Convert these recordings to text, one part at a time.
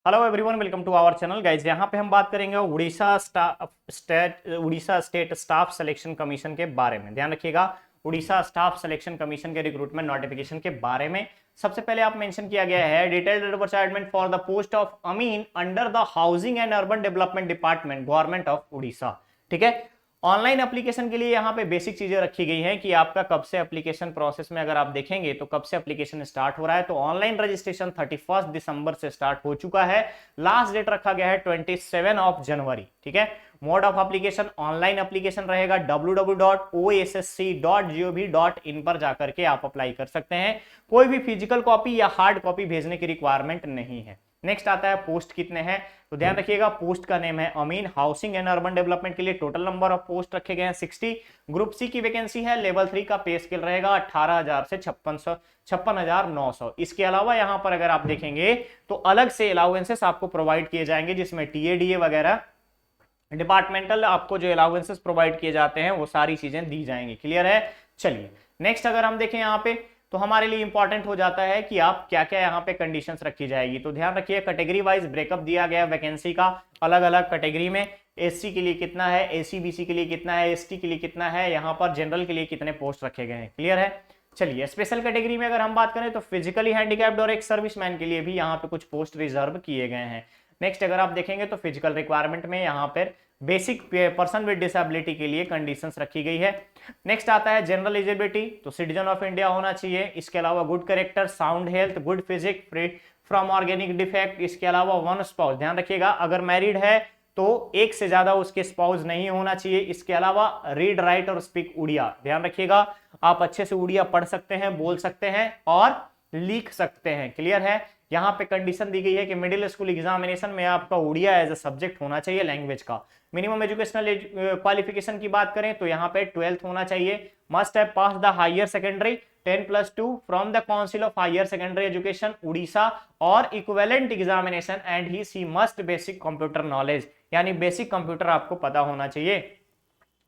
Hello everyone, welcome to our channel guys. यहाँ पे हम बात करेंगे Orissa state staff selection commission के बारे में। ध्यान रखिएगा, उड़ीसा स्टाफ सिलेक्शन कमीशन के रिक्रूटमेंट नोटिफिकेशन के बारे में सबसे पहले आप मेंशन किया गया है detailed advertisement for the post of amin under the housing and urban development department government of Orissa. ठीक है, ऑनलाइन एप्लीकेशन के लिए यहाँ पे बेसिक चीजें रखी गई हैं कि आपका कब से एप्लीकेशन प्रोसेस में अगर आप देखेंगे तो कब से एप्लीकेशन स्टार्ट हो रहा है। तो ऑनलाइन रजिस्ट्रेशन 31 दिसंबर से स्टार्ट हो चुका है। लास्ट डेट रखा गया है 27 जनवरी। ठीक है, mode of application online application रहेगा। www.ossc.gov.in पर जाकर के आप अप्लाई कर सकते हैं। कोई भी फिजिकल कॉपी या हार्ड कॉपी भेजने की रिक्वायरमेंट नहीं है। नेक्स्ट आता है पोस्ट कितने हैं, तो ध्यान रखिएगा पोस्ट का नेम है अमीन। हाउसिंग एंड अर्बन डेवलपमेंट के लिए टोटल नंबर ऑफ पोस्ट रखे गए हैं 60। ग्रुप सी की वैकेंसी है। लेवल 3 का पे स्केल रहेगा 18,000 से 56,900। इसके अलावा यहां पर अगर आप देखेंगे तो अलग से अलाउंसेस आपको प्रोवाइड किए जाएंगे, जिसमें टीएडीए वगैरह डिपार्टमेंटल आपको जो अलाउंसेस प्रोवाइड किए जाते हैं वो सारी चीजें दी जाएंगी। क्लियर है। चलिए नेक्स्ट अगर हम देखें यहाँ पे तो हमारे लिए इंपॉर्टेंट हो जाता है कि आप क्या क्या यहाँ पे कंडीशंस रखी जाएगी। तो ध्यान रखिए कैटेगरी वाइज ब्रेकअप दिया गया वैकेंसी का, अलग अलग कैटेगरी में एससी के लिए कितना है, एसी बीसी के लिए कितना है, एसटी के लिए कितना है, यहाँ पर जनरल के लिए कितने पोस्ट रखे गए हैं। क्लियर है। चलिए स्पेशल कैटेगरी में अगर हम बात करें तो फिजिकली हैंडीकैप्ड और एक सर्विसमैन के लिए भी यहाँ पे कुछ पोस्ट रिजर्व किए गए हैं। नेक्स्ट अगर आप देखेंगे तो फिजिकल रिक्वायरमेंट में यहाँ पर बेसिक पर्सन विद डिसेबिलिटी के लिए कंडीशंस रखी गई है। नेक्स्ट आता है जनरल एलिजिबिलिटी, तो सिटीजन ऑफ इंडिया होना चाहिए। इसके अलावा good character, sound health, good physique, free from organic defect. इसके अलावा वन स्पाउस, ध्यान रखिएगा अगर मैरिड है तो एक से ज्यादा उसके स्पाउस नहीं होना चाहिए। इसके अलावा रीड राइट और स्पीक उड़िया, ध्यान रखिएगा आप अच्छे से उड़िया पढ़ सकते हैं, बोल सकते हैं और लिख सकते हैं। क्लियर है। यहाँ पे कंडीशन दी गई है कि मिडिल स्कूल एग्जामिनेशन में आपका उड़िया एज अ सब्जेक्ट होना चाहिए लैंग्वेज का। मिनिमम एजुकेशनल क्वालिफिकेशन की बात करें तो यहाँ पे 12th होना चाहिए। Must have pass the higher secondary 10+2 from the council of higher secondary education Orissa और equivalent examination and he she must basic computer knowledge, यानी बेसिक कंप्यूटर आपको पता होना चाहिए।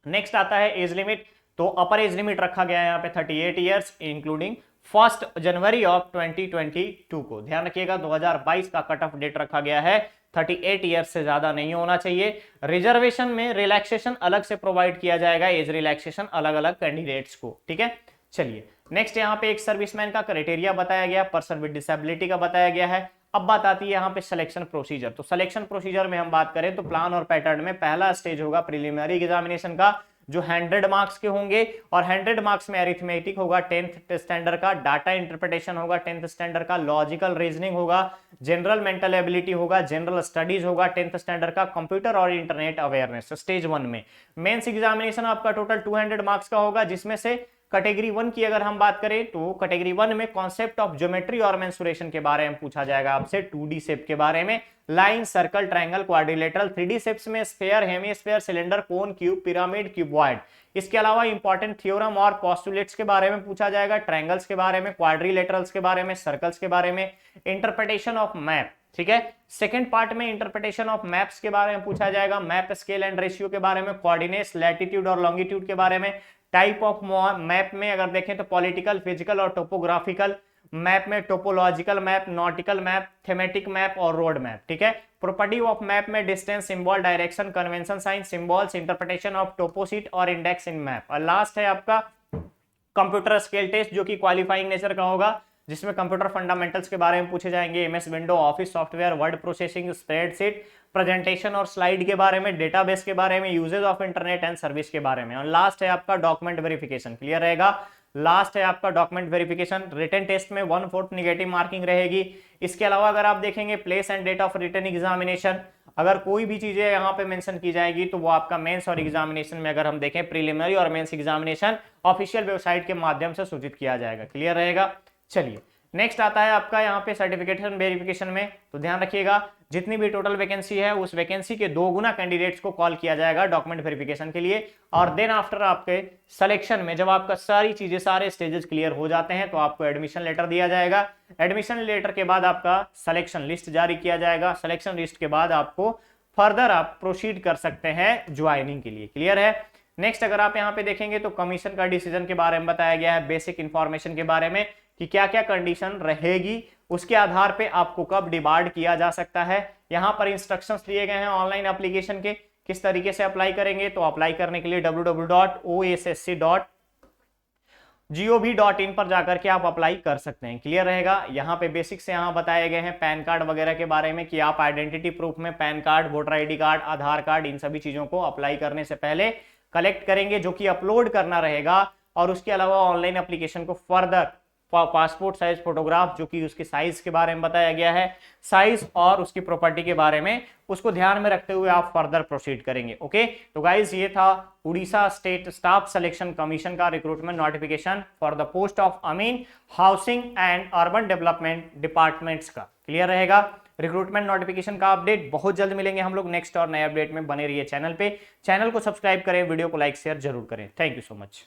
नेक्स्ट आता है एज लिमिट, तो अपर एज लिमिट रखा गया है यहाँ पे 38 ईयर्स इंक्लूडिंग 1 जनवरी ऑफ 2022 को। ध्यान रखिएगा 2022 का कट ऑफ डेट रखा गया है। 38 ईयर्स से ज्यादा नहीं होना चाहिए। रिजर्वेशन में रिलैक्सेशन अलग से प्रोवाइड किया जाएगा, एज रिलैक्सेशन अलग अलग कैंडिडेट्स को। ठीक है। चलिए नेक्स्ट यहाँ पे एक सर्विसमैन का क्राइटेरिया बताया गया, पर्सन विद डिसेबिलिटी का बताया गया है। अब बात आती है यहाँ पे सिलेक्शन प्रोसीजर। तो सिलेक्शन प्रोसीजर में हम बात करें तो प्लान और पैटर्न में पहला स्टेज होगा प्रिलिमिनरी एग्जामिनेशन का, जो 100 मार्क्स के होंगे और 100 मार्क्स में अरिथमेटिक होगा 10th स्टैंडर्ड का, डाटा इंटरप्रिटेशन होगा 10th स्टैंडर्ड का, लॉजिकल रीजनिंग होगा, जनरल मेंटल एबिलिटी होगा, जनरल स्टडीज होगा 10th स्टैंडर्ड का, कंप्यूटर और इंटरनेट अवेयरनेस स्टेज 1 में। मेंस एग्जामिनेशन आपका टोटल 200 मार्क्स का होगा, जिसमें से कैटेगरी 1 की अगर हम बात करें तो कैटेगरी 1 में कॉन्सेप्ट ऑफ ज्योमेट्री और मेंसुरेशन के बारे में पूछा जाएगा आपसे, 2D शेप के बारे में, line, circle, triangle, quadrilateral, 3D shapes में स्फीयर, हेमिस्फीयर, सिलेंडर, कोन, क्यूब, पिरामिड, क्यूबॉइड। इसके अलावा इंपॉर्टेंट थ्योरम और पोस्टुलेट्स के बारे में पूछा जाएगा, ट्रायंगल्स के बारे में, क्वाड्रिलेटरल्स के बारे में, सर्कल्स के बारे में, इंटरप्रिटेशन ऑफ मैप। ठीक है। सेकंड पार्ट में इंटरप्रिटेशन ऑफ मैप्स के बारे में पूछा जाएगा, मैप स्केल एंड रेशियो के बारे में, कोऑर्डिनेट्स, लैटिट्यूड और लॉन्गिट्यूड के बारे में। टाइप ऑफ मैप में अगर देखें तो पॉलिटिकल, फिजिकल और टोपोग्राफिकल मैप में topological map, nautical map, thematic map और रोड मैप। ठीक है। प्रॉपर्टी ऑफ मैप में distance, symbol, direction, convention sign, symbols, interpretation of toposheet और इंडेक्स इन मैप। और लास्ट है आपका कंप्यूटर स्किल टेस्ट, जो कि क्वालिफाइंग नेचर का होगा, जिसमें कंप्यूटर फंडामेंटल्स के बारे में पूछे जाएंगे, MS window, office software, word processing, spreadsheet, presentation और स्लाइड के बारे में, डेटाबेस के बारे में, usages of internet and service के बारे में। और लास्ट है आपका डॉक्यूमेंट वेरिफिकेशन। क्लियर रहेगा। लास्ट है आपका डॉक्यूमेंट वेरिफिकेशन। रिटन टेस्ट में 1/4 नेगेटिव मार्किंग रहेगी। इसके अलावा अगर आप देखेंगे place and date of written examination, अगर कोई भी चीजें यहाँ पे मेंशन की जाएगी तो वो आपका मेंस और एग्जामिनेशन में अगर हम देखें प्रीलिमिनरी और मेंस एग्जामिनेशन ऑफिशियल वेबसाइट के माध्यम से सूचित किया जाएगा। क्लियर रहेगा। चलिए नेक्स्ट आता है आपका यहाँ पे सर्टिफिकेशन वेरिफिकेशन में, तो ध्यान रखिएगा जितनी भी टोटल वैकेंसी है उस वैकेंसी के 2 गुना कैंडिडेट्स को कॉल किया जाएगा डॉक्यूमेंट वेरिफिकेशन के लिए। और देन आफ्टर आपके सिलेक्शन में जब आपका सारी चीजें, सारे स्टेजेस क्लियर हो जाते हैं तो आपको एडमिशन लेटर दिया जाएगा। एडमिशन लेटर के बाद आपका सिलेक्शन लिस्ट जारी किया जाएगा। सिलेक्शन लिस्ट के बाद आपको फर्दर आप प्रोसीड कर सकते हैं ज्वाइनिंग के लिए। क्लियर है। नेक्स्ट अगर आप यहाँ पे देखेंगे तो कमीशन का डिसीजन के बारे में बताया गया है, बेसिक इंफॉर्मेशन के बारे में कि क्या क्या कंडीशन रहेगी उसके आधार पे आपको कब डिबार्ड किया जा सकता है। यहाँ पर इंस्ट्रक्शंस दिए गए हैं ऑनलाइन एप्लीकेशन के, किस तरीके से अप्लाई करेंगे। तो अप्लाई करने के लिए www.ossc.gov.in पर जाकर के आप अप्लाई कर सकते हैं। क्लियर रहेगा। यहाँ पे बेसिक से यहाँ बताए गए हैं पैन कार्ड वगैरह के बारे में कि आप आइडेंटिटी प्रूफ में PAN card, voter ID card, Aadhaar card, इन सभी चीजों को अप्लाई करने से पहले कलेक्ट करेंगे, जो कि अपलोड करना रहेगा। और उसके अलावा ऑनलाइन एप्लीकेशन को फर्दर पासपोर्ट साइज फोटोग्राफ, जो कि उसके साइज के बारे में बताया गया है, साइज और उसकी प्रॉपर्टी के बारे में, उसको ध्यान में रखते हुए आप फर्दर प्रोसीड करेंगे। ओके, तो गाइज ये था Orissa state staff selection commission का recruitment notification for the post of अमीन housing and urban development departments का। क्लियर रहेगा। रिक्रूटमेंट नोटिफिकेशन का अपडेट बहुत जल्द मिलेंगे हम लोग नेक्स्ट और नए अपडेट में। बने रहिए चैनल पे, चैनल को सब्सक्राइब करें, वीडियो को लाइक शेयर जरूर करें। Thank you so much.